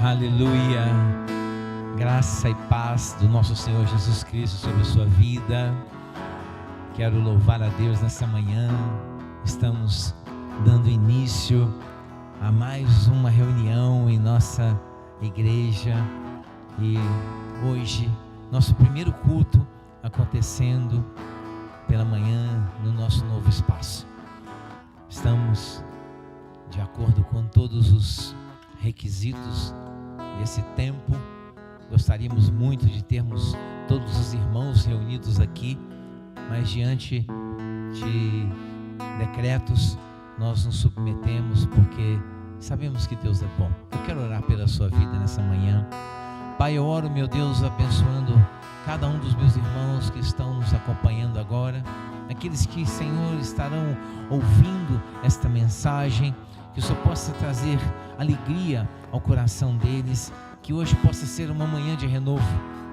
Aleluia, graça e paz do nosso Senhor Jesus Cristo sobre a sua vida. Quero louvar a Deus nessa manhã. Estamos dando início a mais uma reunião em nossa igreja e hoje nosso primeiro culto acontecendo pela manhã no nosso novo espaço. Estamos de acordo com todos os requisitos desse tempo. Gostaríamos muito de termos todos os irmãos reunidos aqui, mas diante de decretos nós nos submetemos porque sabemos que Deus é bom. Eu quero orar pela sua vida nessa manhã. Pai, eu oro, meu Deus, abençoando cada um dos meus irmãos que estão nos acompanhando agora, aqueles que, Senhor, estarão ouvindo esta mensagem, que o Senhor possa trazer alegria ao coração deles, que hoje possa ser uma manhã de renovo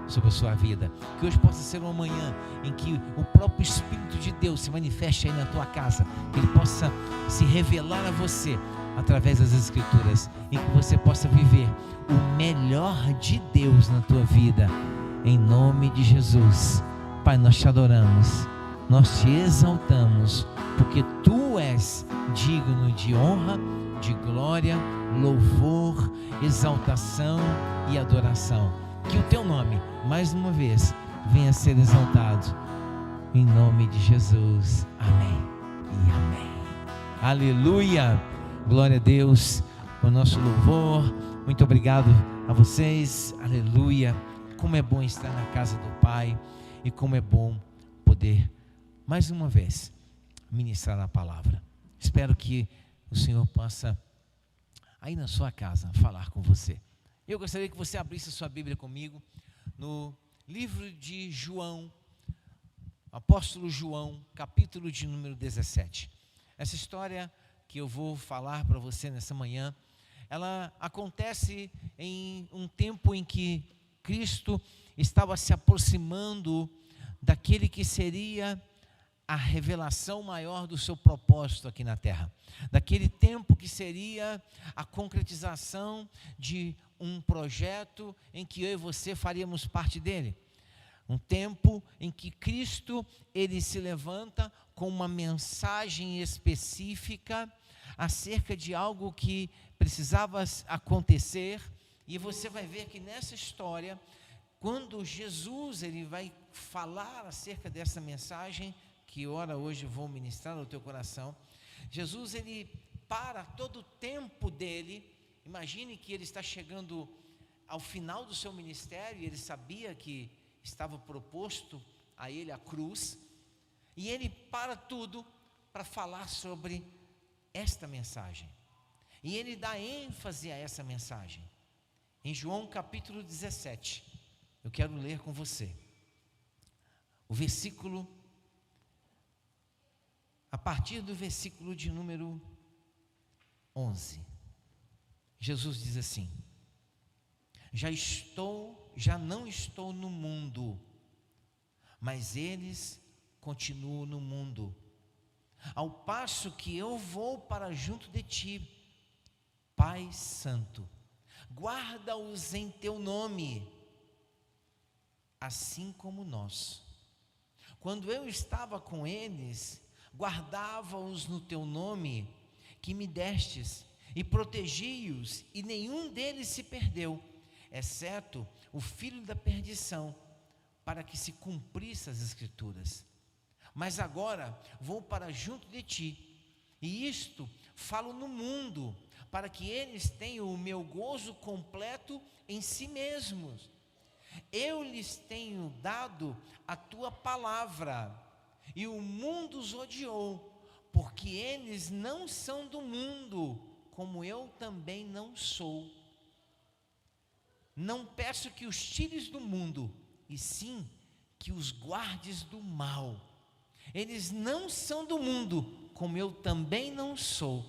sobre a sua vida, que hoje possa ser uma manhã em que o próprio Espírito de Deus se manifeste aí na tua casa, que Ele possa se revelar a você através das Escrituras e que você possa viver o melhor de Deus na tua vida, em nome de Jesus. Pai, nós te adoramos, nós te exaltamos, porque tu és digno de honra, de glória, louvor, exaltação e adoração. Que o teu nome, mais uma vez, venha a ser exaltado, em nome de Jesus. Amém e amém. Aleluia, glória a Deus, o nosso louvor. Muito obrigado a vocês, aleluia. Como é bom estar na casa do Pai e como é bom poder, mais uma vez, ministrar a palavra. Espero que o Senhor possa, aí na sua casa, falar com você. Eu gostaria que você abrisse a sua Bíblia comigo no livro de João, apóstolo João, capítulo de número 17. Essa história que eu vou falar para você nessa manhã, ela acontece em um tempo em que Cristo estava se aproximando daquele que seria a revelação maior do seu propósito aqui na terra, daquele tempo que seria a concretização de um projeto em que eu e você faríamos parte dele, um tempo em que Cristo, ele se levanta com uma mensagem específica acerca de algo que precisava acontecer, e você vai ver que nessa história, quando Jesus ele vai falar acerca dessa mensagem, que ora hoje vou ministrar no teu coração, Jesus ele para todo o tempo dele. Imagine que ele está chegando ao final do seu ministério, e ele sabia que estava proposto a ele a cruz, e ele para tudo para falar sobre esta mensagem, e ele dá ênfase a essa mensagem. Em João capítulo 17, eu quero ler com você o versículo, a partir do versículo de número 11, Jesus diz assim: já não estou no mundo, mas eles continuam no mundo, ao passo que eu vou para junto de ti. Pai Santo, guarda-os em teu nome, assim como nós, quando eu estava com eles, guardava-os no teu nome que me destes, e protegi-os, e nenhum deles se perdeu, exceto o filho da perdição, para que se cumprisse as Escrituras. Mas agora vou para junto de ti, e isto falo no mundo, para que eles tenham o meu gozo completo em si mesmos. Eu lhes tenho dado a tua palavra, e o mundo os odiou, porque eles não são do mundo, como eu também não sou. Não peço que os tires do mundo, e sim que os guardes do mal. Eles não são do mundo, como eu também não sou.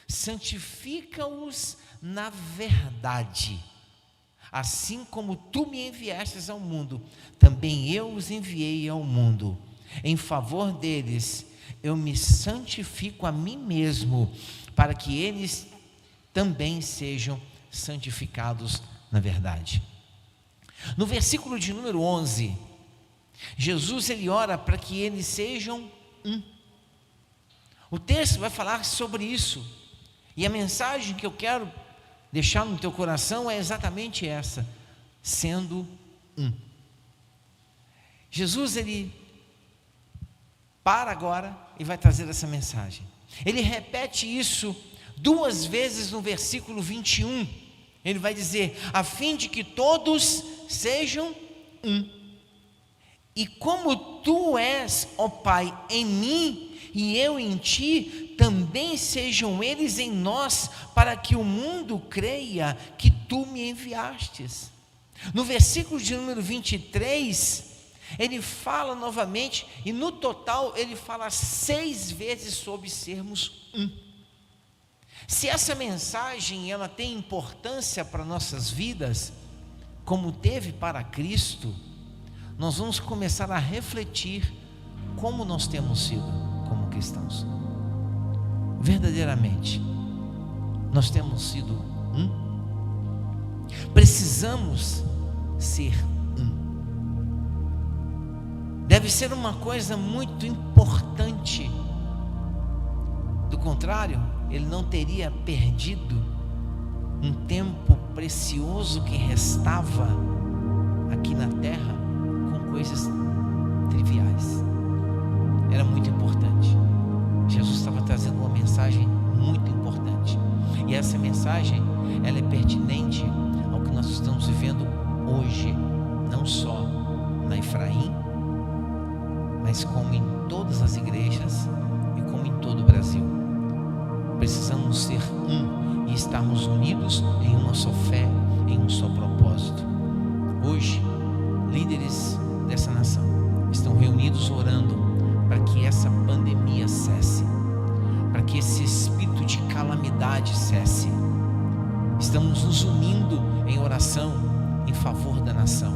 Santifica-os na verdade. Assim como tu me enviastes ao mundo, também eu os enviei ao mundo. Em favor deles, eu me santifico a mim mesmo, para que eles também sejam santificados na verdade. No versículo de número 11, Jesus ele ora para que eles sejam um. O texto vai falar sobre isso, e a mensagem que eu quero deixar no teu coração é exatamente essa: sendo um. Jesus ele para agora e vai trazer essa mensagem. Ele repete isso 2 vezes no versículo 21. Ele vai dizer: a fim de que todos sejam um. E como tu és, ó Pai, em mim e eu em ti, também sejam eles em nós, para que o mundo creia que tu me enviastes. No versículo de número 23, ele fala novamente, e no total ele fala 6 vezes sobre sermos um. Se essa mensagem ela tem importância para nossas vidas, como teve para Cristo, nós vamos começar a refletir como nós temos sido como cristãos. Verdadeiramente, nós temos sido um? Precisamos ser um. Deve ser uma coisa muito importante. Do contrário, ele não teria perdido um tempo precioso que restava aqui na terra com coisas triviais. Era muito importante. Jesus estava trazendo uma mensagem muito importante, e essa mensagem ela é pertinente ao que nós estamos vivendo hoje, não só na Efraim, mas como em todas as igrejas e como em todo o Brasil. Precisamos ser um e estarmos unidos em uma só fé, em um só propósito. Hoje, líderes dessa nação estão reunidos orando para que essa pandemia cesse, para que esse espírito de calamidade cesse. Estamos nos unindo em oração em favor da nação,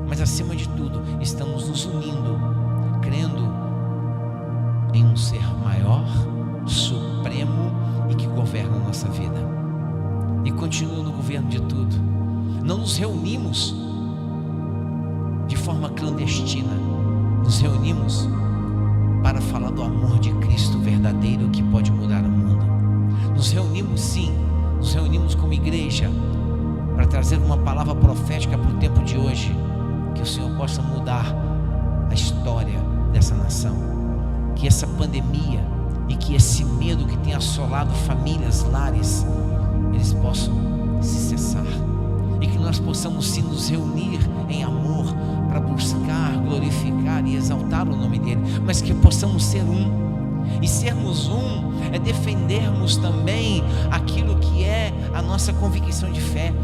mas acima de tudo, estamos nos unindo, crendo em um ser maior, supremo e que governa a nossa vida e continua no governo de tudo. Não nos reunimos de forma clandestina, nos reunimos para falar do amor de Cristo verdadeiro que pode mudar o mundo. Nos reunimos sim, nos reunimos como igreja para trazer uma palavra profética para o tempo de hoje, que o Senhor possa mudar a história dessa nação, que essa pandemia e que esse medo que tem assolado famílias, lares, eles possam se cessar, e que nós possamos sim nos reunir em amor para buscar, glorificar e exaltar o nome dele, mas que possamos ser um. E sermos um é defendermos também aquilo que é a nossa convicção de fé.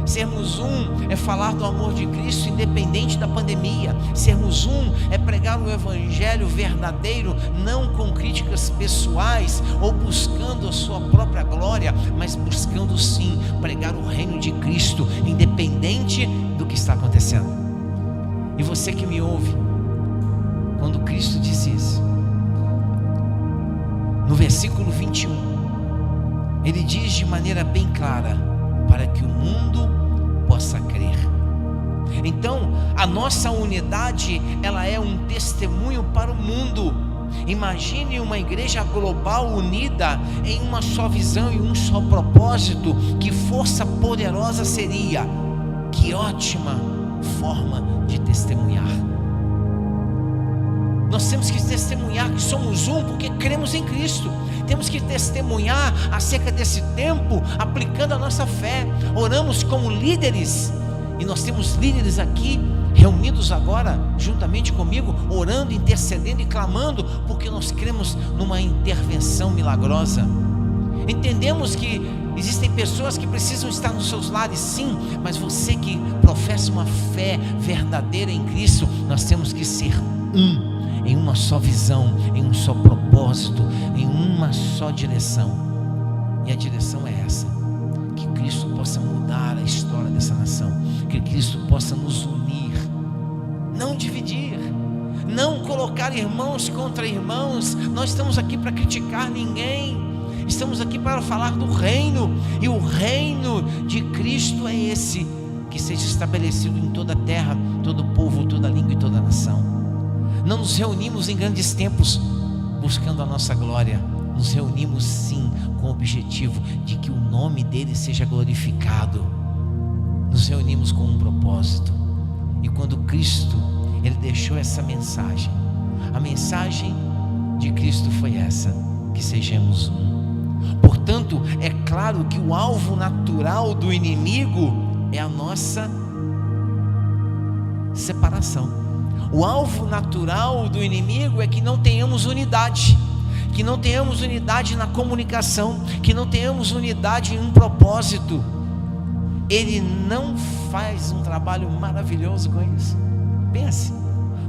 Sermos um é falar do amor de Cristo independente da pandemia. Sermos um é pregar o evangelho verdadeiro, não com críticas pessoais ou buscando a sua própria glória, mas buscando sim pregar o reino de Cristo independente do que está acontecendo. E você que me ouve, quando Cristo diz isso, no versículo 21, ele diz de maneira bem clara: para que o mundo possa crer. Então, a nossa unidade, ela é um testemunho para o mundo. Imagine uma igreja global unida em uma só visão e um só propósito. Que força poderosa seria! Que ótima forma de testemunhar. Nós temos que testemunhar que somos um porque cremos em Cristo. Temos que testemunhar acerca desse tempo, aplicando a nossa fé. Oramos como líderes, e nós temos líderes aqui reunidos agora, juntamente comigo, orando, intercedendo e clamando, porque nós cremos numa intervenção milagrosa. Entendemos que existem pessoas que precisam estar nos seus lares, sim, mas você que professa uma fé verdadeira em Cristo, nós temos que ser um, em uma só visão, em um só propósito, em uma só direção. E a direção é essa: que Cristo possa mudar a história dessa nação, que Cristo possa nos unir, não dividir, não colocar irmãos contra irmãos. Nós estamos aqui para criticar ninguém, estamos aqui para falar do reino, e o reino de Cristo é esse: que seja estabelecido em toda a terra, todo povo, toda língua e toda nação. Não nos reunimos em grandes templos buscando a nossa glória. Nos reunimos sim com o objetivo de que o nome dele seja glorificado. Nos reunimos com um propósito. E quando Cristo, ele deixou essa mensagem, a mensagem de Cristo foi essa: que sejamos um. Portanto, é claro que o alvo natural do inimigo é a nossa separação. O alvo natural do inimigo é que não tenhamos unidade, que não tenhamos unidade na comunicação, que não tenhamos unidade em um propósito. Ele não faz um trabalho maravilhoso com isso? Pense,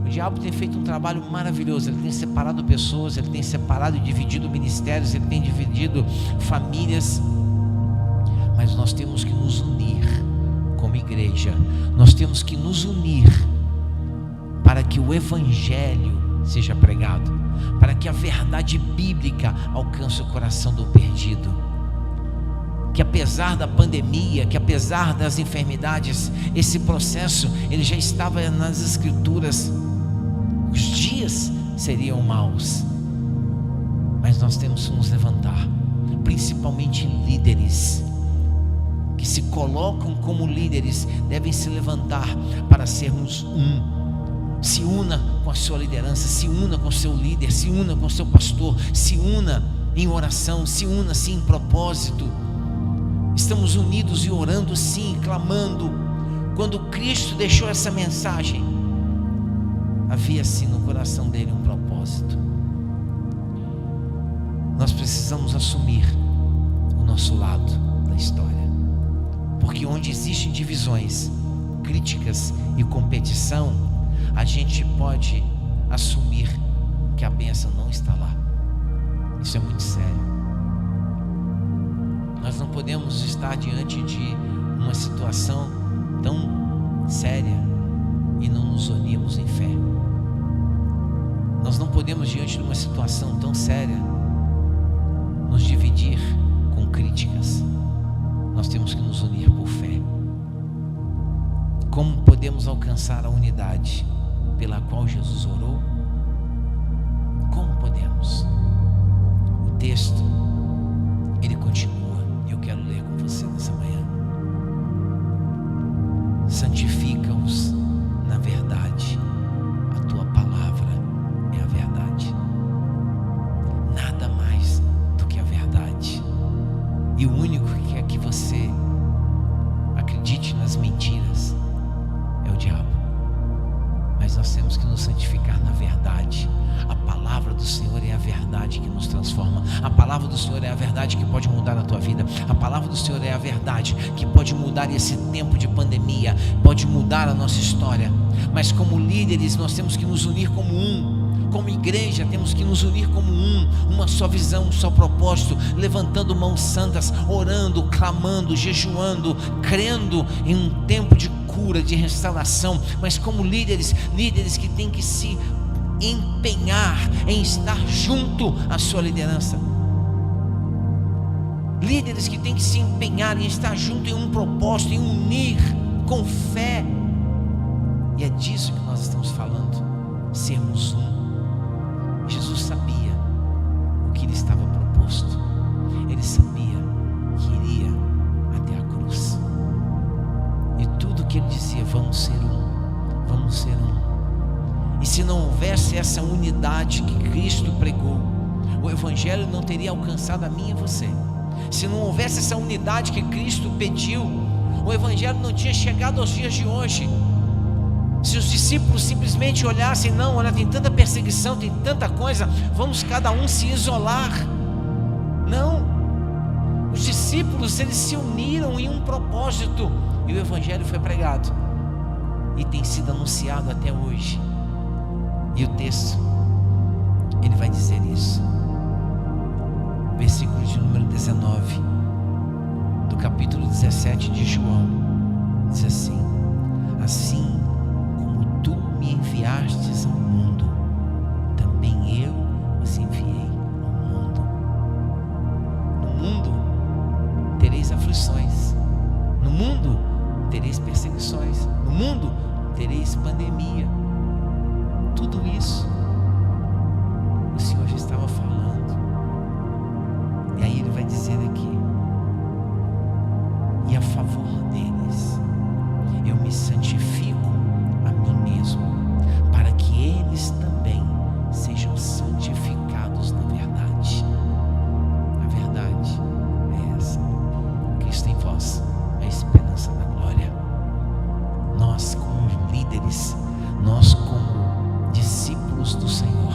o diabo tem feito um trabalho maravilhoso. Ele tem separado pessoas, ele tem separado e dividido ministérios, ele tem dividido famílias. Mas nós temos que nos unir como igreja. Nós temos que nos unir para que o evangelho seja pregado, para que a verdade bíblica alcance o coração do perdido. Que apesar da pandemia, que apesar das enfermidades, esse processo ele já estava nas escrituras. Os dias seriam maus, mas nós temos que nos levantar, principalmente líderes que se colocam como líderes devem se levantar para sermos um. Se una com a sua liderança, se una com o seu líder, se una com o seu pastor, se una em oração, se una sim em propósito. Estamos unidos e orando sim, clamando. Quando Cristo deixou essa mensagem, havia sim no coração dele um propósito. Nós precisamos assumir o nosso lado da história, porque onde existem divisões, críticas e competição, a gente pode assumir que a bênção não está lá. Isso é muito sério. Nós não podemos estar diante de uma situação tão séria e não nos unirmos em fé. Nós não podemos, diante de uma situação tão séria, nos dividir com críticas. Nós temos que nos unir por fé. Como podemos alcançar a unidade pela qual Jesus orou? Como podemos? O texto, ele continua. Eu quero ler com você nessa manhã. Santifica-os na verdade. A tua palavra é a verdade. Nada mais do que a verdade. E o único que quer que você acredite nas mentiras é o diabo. Mas nós temos que nos santificar na verdade. A palavra do Senhor é a verdade que nos transforma. A palavra do Senhor é a verdade que pode mudar a tua vida. A palavra do Senhor é a verdade que pode mudar esse tempo de pandemia, pode mudar a nossa história. Mas como líderes nós temos que nos unir como um. Como igreja temos que nos unir como um. Uma só visão, um só propósito, levantando mãos santas, orando, clamando, jejuando, crendo em um tempo de cura, de restauração. Mas como líderes que têm que se empenhar em estar junto à sua liderança. Líderes que têm que se empenhar em estar junto em um propósito, em unir com fé. E é disso que nós estamos falando, sermos um. Jesus sabia o que lhe estava proposto. Ele sabia que iria até a cruz. E tudo que ele dizia, vamos ser um, vamos ser um. E se não houvesse essa unidade que Cristo pregou, o Evangelho não teria alcançado a mim e você. Se não houvesse essa unidade que Cristo pediu, o Evangelho não tinha chegado aos dias de hoje. Se os discípulos simplesmente olhassem, não, olha, tem tanta perseguição, tem tanta coisa, vamos cada um se isolar. Não, os discípulos, eles se uniram em um propósito, e o Evangelho foi pregado, e tem sido anunciado até hoje. E o texto, ele vai dizer isso. Versículo de número 19 do capítulo 17 de João, diz assim: assim como tu me enviastes ao mundo, também eu os enviei ao mundo. No mundo tereis aflições, no mundo tereis perseguições. No mundo tereis pandemia. Tudo isso o Senhor já estava falando. E aí Ele vai dizer aqui: e a favor deles eu me santifico a mim mesmo, para que eles também sejam santificados na verdade. A verdade é essa: Cristo em vós, a esperança da glória. Nós como líderes, nós como discípulos do Senhor,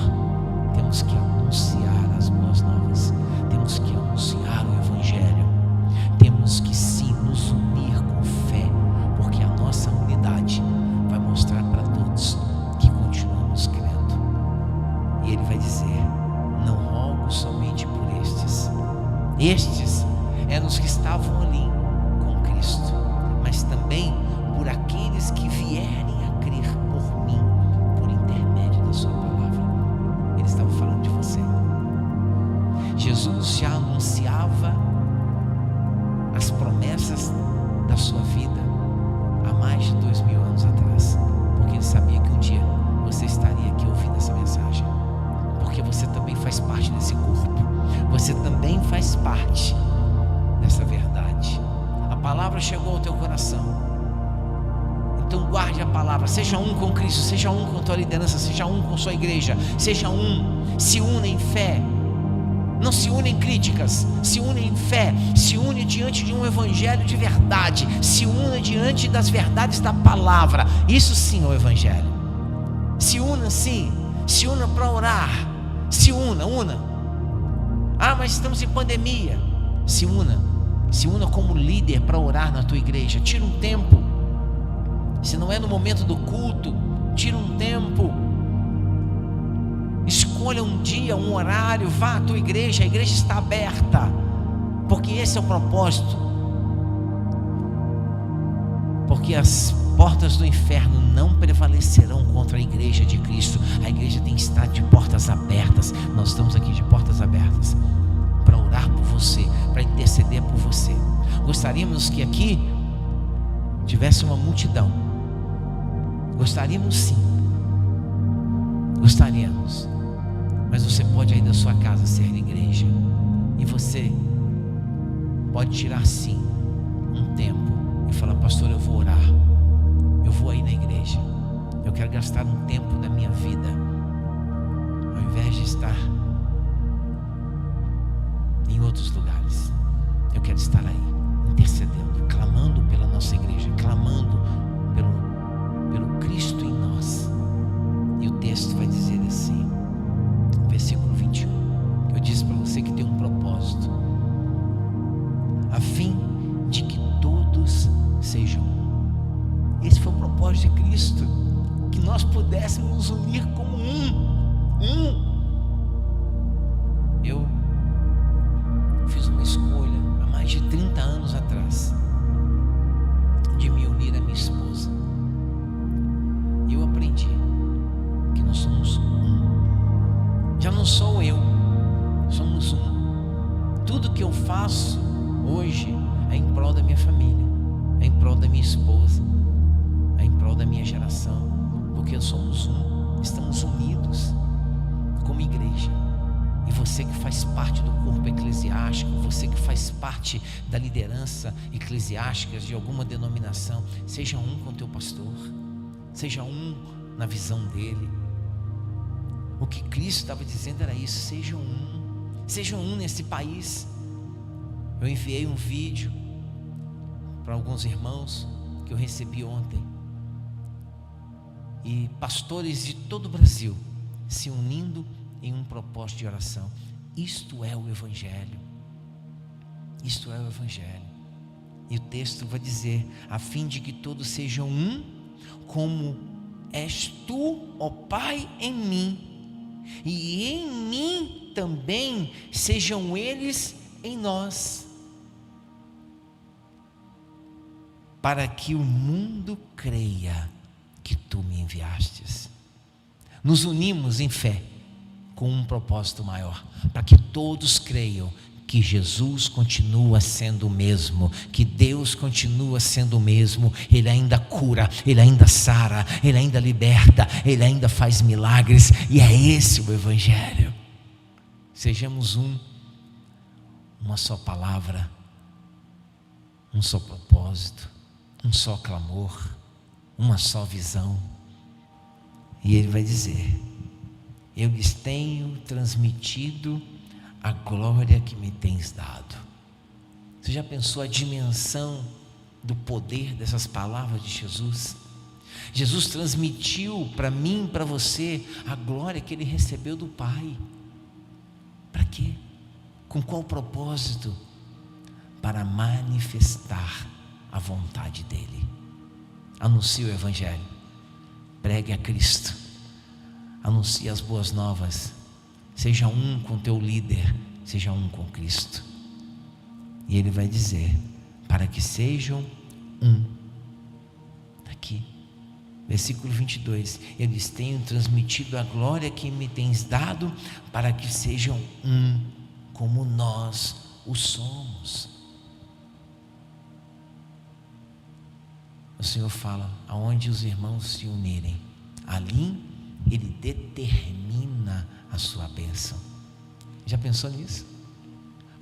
temos que anunciar as boas novas, temos que anunciar o Evangelho, temos que sim nos unir com fé, porque a nossa unidade vai mostrar para todos que continuamos crendo. E Ele vai dizer: não rogo somente por estes eram os que estavam ali com Cristo, mas também por aqueles que vierem a crer por mim, por intermédio da sua palavra. Ele estava falando de você. Jesus já anunciava as promessas da sua vida há mais de 2000 anos atrás, porque Ele sabia que um dia você estaria aqui ouvindo essa mensagem, porque você também faz parte desse corpo, você também faz parte dessa verdade. A palavra chegou ao teu coração, então guarde a palavra, seja um com Cristo, seja um com a tua liderança, seja um com a sua igreja, seja um, se une em fé, não se une em críticas, se une em fé, se une diante de um evangelho de verdade, se une diante das verdades da palavra. Isso sim é o evangelho. Se una sim, se una para orar, se una. Ah, mas estamos em pandemia. Se una como líder para orar na tua igreja. Tira um tempo. Se não é no momento do culto, tira um tempo. Escolha um dia, um horário, vá à tua igreja, a igreja está aberta, porque esse é o propósito. Porque as portas do inferno não prevalecerão contra a igreja de Cristo. A igreja tem que estar de portas abertas. Nós estamos aqui de portas abertas para orar por você, para interceder por você. Gostaríamos que aqui tivesse uma multidão. Gostaríamos sim. Gostaríamos. Mas você pode aí da sua casa ser igreja. E você pode tirar sim um tempo e falar: pastor, eu vou orar, eu vou aí na igreja, eu quero gastar um tempo da minha vida, ao invés de estar em outros lugares, eu quero estar aí, intercedendo, clamando pela nossa igreja, clamando pelo Cristo em nós. E o texto vai dizer assim, versículo 21, eu disse para você que tem um propósito, a fim de que todos sejam um. Esse foi o propósito de Cristo, que nós pudéssemos nos unir como um. Eu fiz uma escolha há mais de 30 anos atrás de me unir à minha esposa, e eu aprendi que nós somos um. Já não sou eu, somos um. Tudo que eu faço hoje é em prol da minha família, é em prol da minha esposa, é em prol da minha geração, porque somos um, estamos unidos como igreja. E você que faz parte do corpo eclesiástico, você que faz parte da liderança eclesiástica de alguma denominação, seja um com o teu pastor, seja um na visão dele. O que Cristo estava dizendo era isso: sejam um nesse país. Eu enviei um vídeo para alguns irmãos que eu recebi ontem, e pastores de todo o Brasil se unindo em um propósito de oração. Isto é o Evangelho. Isto é o Evangelho. E o texto vai dizer: a fim de que todos sejam um, como és tu, ó Pai, em mim, e em mim também sejam eles em nós, para que o mundo creia que tu me enviastes. Nos unimos em fé com um propósito maior, para que todos creiam que Jesus continua sendo o mesmo, que Deus continua sendo o mesmo. Ele ainda cura, Ele ainda sara, Ele ainda liberta, Ele ainda faz milagres, e é esse o Evangelho. Sejamos uma só palavra, um só propósito, um só clamor, uma só visão. E Ele vai dizer: eu lhes tenho transmitido a glória que me tens dado. Você já pensou a dimensão do poder dessas palavras de Jesus? Jesus transmitiu para mim, para você, a glória que Ele recebeu do Pai. Para quê? Com qual propósito? Para manifestar a vontade dEle. Anuncie o Evangelho, pregue a Cristo, anuncie as boas novas. Seja um com teu líder, seja um com Cristo. E Ele vai dizer: para que sejam um. Está aqui, versículo 22. Eu lhes tenho transmitido a glória que me tens dado, para que sejam um, como nós o somos. O Senhor fala: aonde os irmãos se unirem, ali Ele determina a sua bênção. Já pensou nisso?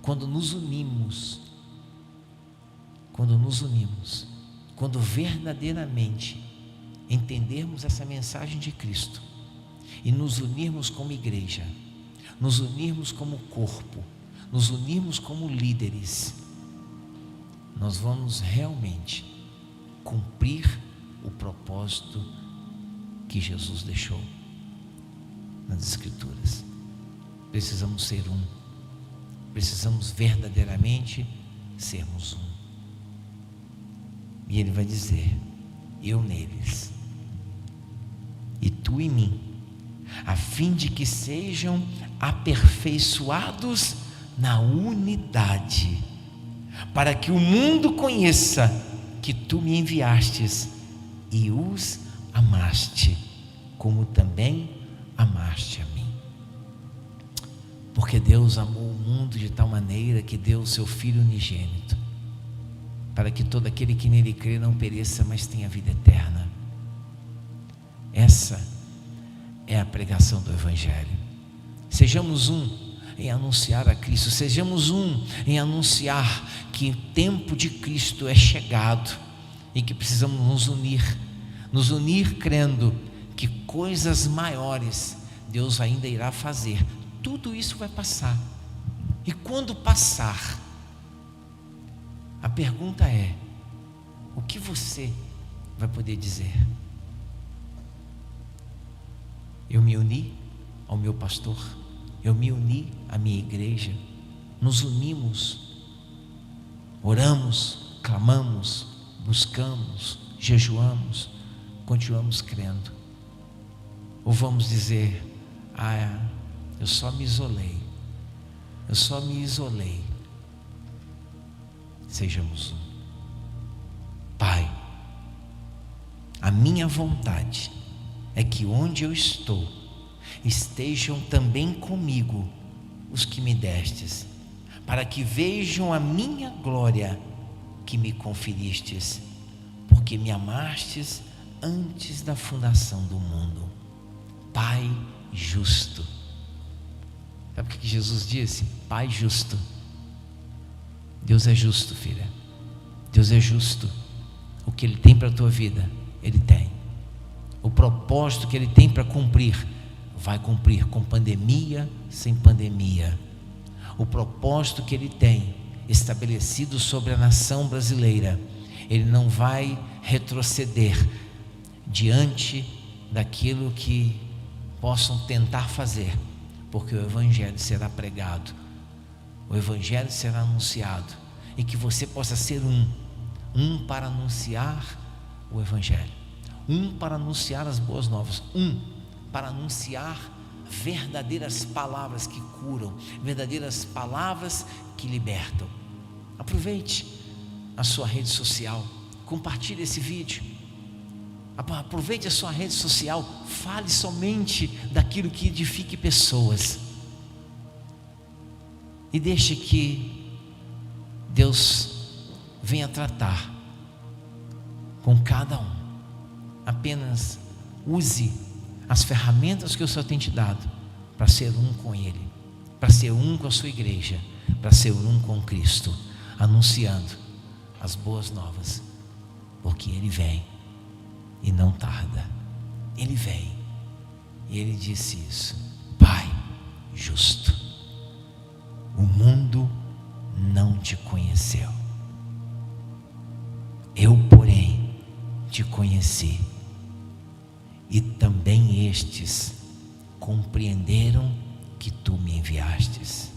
Quando nos unimos, quando verdadeiramente entendermos essa mensagem de Cristo e nos unirmos como igreja, nos unirmos como corpo, nos unirmos como líderes, nós vamos realmente cumprir o propósito que Jesus deixou nas Escrituras. Precisamos ser um, precisamos verdadeiramente sermos um. E Ele vai dizer: eu neles e tu em mim, a fim de que sejam aperfeiçoados na unidade, para que o mundo conheça que tu me enviastes e os amaste, como também amaste a mim. Porque Deus amou o mundo de tal maneira que deu o seu Filho unigênito, para que todo aquele que nele crê não pereça, mas tenha vida eterna. Essa é a pregação do Evangelho. Sejamos um em anunciar a Cristo, sejamos um em anunciar que o tempo de Cristo é chegado e que precisamos nos unir crendo que coisas maiores Deus ainda irá fazer. Tudo isso vai passar, e quando passar, a pergunta é: o que você vai poder dizer? Eu me uni ao meu pastor, eu me uni à minha igreja, nos unimos, oramos, clamamos, buscamos, jejuamos, continuamos crendo? Ou vamos dizer: eu só me isolei, Sejamos um. Pai, a minha vontade é que onde eu estou, estejam também comigo os que me destes, para que vejam a minha glória que me conferistes, porque me amastes antes da fundação do mundo. Pai justo. Sabe o que Jesus disse? Pai justo. Deus é justo, filha. Deus é justo. O que Ele tem para a tua vida, Ele tem. O propósito que Ele tem para cumprir, vai cumprir, com pandemia, sem pandemia. O propósito que Ele tem estabelecido sobre a nação brasileira, Ele não vai retroceder diante daquilo que possam tentar fazer, porque o Evangelho será pregado, o Evangelho será anunciado, e que você possa ser um para anunciar o Evangelho, um para anunciar as boas novas, um para anunciar verdadeiras palavras que curam, verdadeiras palavras que libertam. Aproveite a sua rede social, compartilhe esse vídeo, aproveite a sua rede social, fale somente daquilo que edifique pessoas. e deixe que Deus venha tratar com cada um. Apenas use as ferramentas que o Senhor tem te dado para ser um com Ele, para ser um com a sua igreja, para ser um com Cristo, anunciando as boas novas, porque Ele vem e não tarda. Ele vem e Ele disse isso: Pai justo, o mundo não te conheceu, eu porém te conheci, e também estes compreenderam que tu me enviastes.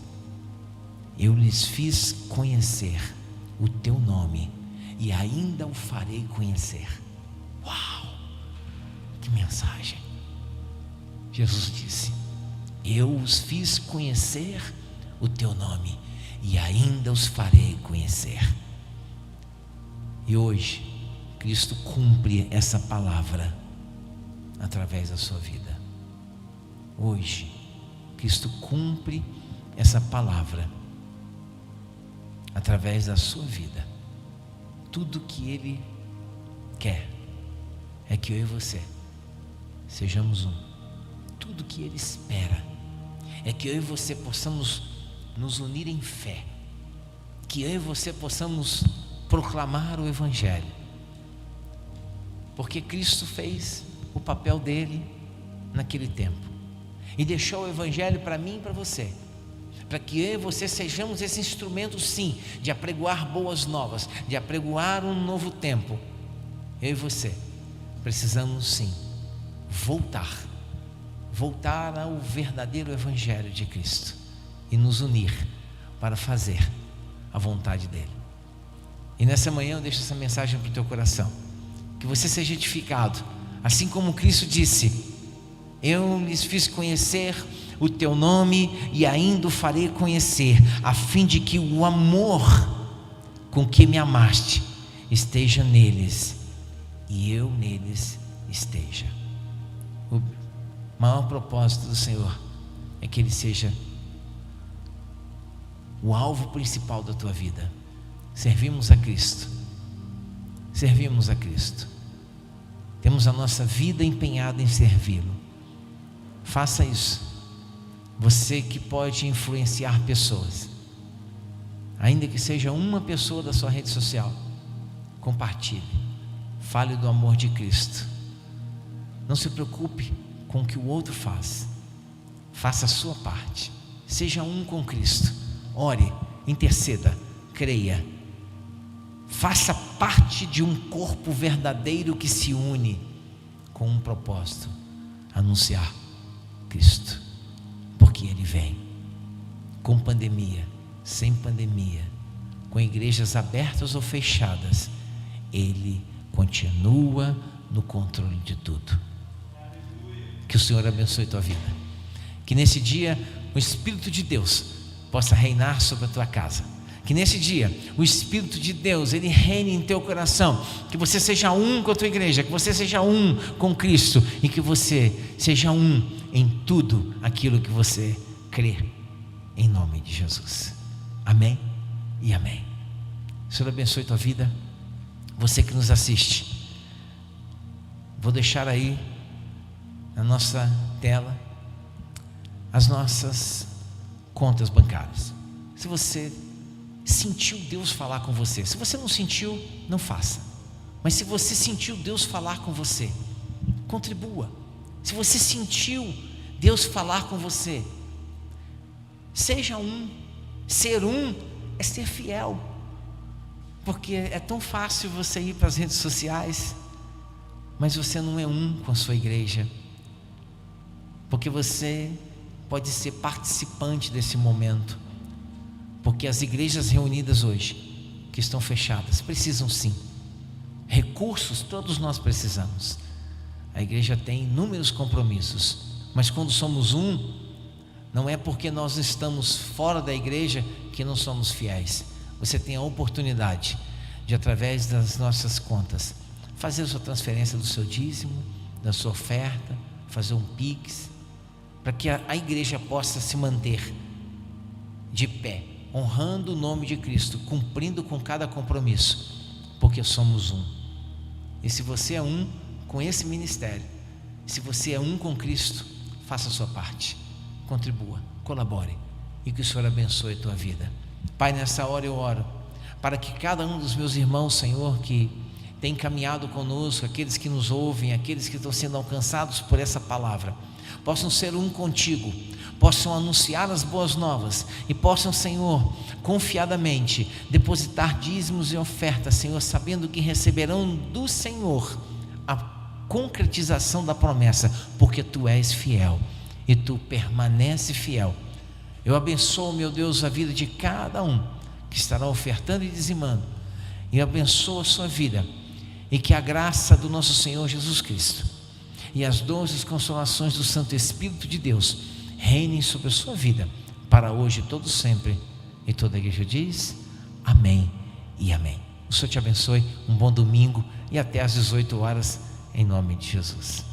Eu lhes fiz conhecer o teu nome e ainda o farei conhecer. Uau! Que mensagem! Jesus disse: eu os fiz conhecer o teu nome e ainda os farei conhecer. E hoje Cristo cumpre essa palavra através da sua vida. Hoje Cristo cumpre essa palavra através da sua vida. Tudo que Ele quer é que eu e você sejamos um. Tudo que Ele espera é que eu e você possamos nos unir em fé, que eu e você possamos proclamar o Evangelho, porque Cristo fez o papel dele naquele tempo e deixou o Evangelho para mim e para você, para que eu e você sejamos esse instrumento, sim, de apregoar boas novas, de apregoar um novo tempo. Eu e você precisamos, sim, voltar ao verdadeiro Evangelho de Cristo e nos unir para fazer a vontade dele. E nessa manhã eu deixo essa mensagem para o teu coração, que você seja edificado, assim como Cristo disse: eu lhes fiz conhecer o teu nome e ainda o farei conhecer, a fim de que o amor com que me amaste esteja neles e eu neles esteja. O maior propósito do Senhor é que Ele seja o alvo principal da tua vida. Servimos a Cristo, temos a nossa vida empenhada em servi-lo. Faça isso. Você que pode influenciar pessoas, ainda que seja uma pessoa da sua rede social, compartilhe, fale do amor de Cristo. Não se preocupe com o que o outro faz, faça a sua parte, seja um com Cristo. Ore, interceda, creia, faça parte de um corpo verdadeiro que se une com um propósito: anunciar Cristo, porque Ele vem, com pandemia, sem pandemia, com igrejas abertas ou fechadas, Ele continua no controle de tudo. Que o Senhor abençoe tua vida, que nesse dia o Espírito de Deus possa reinar sobre a tua casa, que nesse dia o Espírito de Deus Ele reine em teu coração, que você seja um com a tua igreja, que você seja um com Cristo e que você seja um em tudo aquilo que você crê, em nome de Jesus. Amém e amém. O Senhor abençoe tua vida. Você que nos assiste, vou deixar aí na nossa tela as nossas contas bancárias. Se você sentiu Deus falar com você, se você não sentiu, não faça, mas se você sentiu Deus falar com você, contribua. Se você sentiu Deus falar com você, seja um. Ser um é ser fiel, porque é tão fácil você ir para as redes sociais, mas você não é um com a sua igreja, porque você pode ser participante desse momento, porque as igrejas reunidas hoje, que estão fechadas, precisam sim, recursos todos nós precisamos. A igreja tem inúmeros compromissos, mas quando somos um, não é porque nós estamos fora da igreja que não somos fiéis. Você tem a oportunidade de, através das nossas contas, fazer a sua transferência do seu dízimo, da sua oferta, fazer um Pix, para que a igreja possa se manter de pé, honrando o nome de Cristo, cumprindo com cada compromisso, porque somos um. E se você é um com esse ministério, se você é um com Cristo, faça a sua parte, contribua, colabore, e que o Senhor abençoe a tua vida. Pai, nessa hora eu oro para que cada um dos meus irmãos, Senhor, que tem caminhado conosco, aqueles que nos ouvem, aqueles que estão sendo alcançados por essa palavra, possam ser um contigo, possam anunciar as boas novas e possam, Senhor, confiadamente depositar dízimos e ofertas, Senhor, sabendo que receberão do Senhor a concretização da promessa, porque Tu és fiel e Tu permanece fiel. Eu abençoo, meu Deus, a vida de cada um que estará ofertando e dizimando, e abençoo a sua vida, e que a graça do nosso Senhor Jesus Cristo e as doces consolações do Santo Espírito de Deus reinem sobre a sua vida, para hoje e todo sempre. E toda a igreja diz amém e amém. O Senhor te abençoe, um bom domingo e até às 18 horas, em nome de Jesus.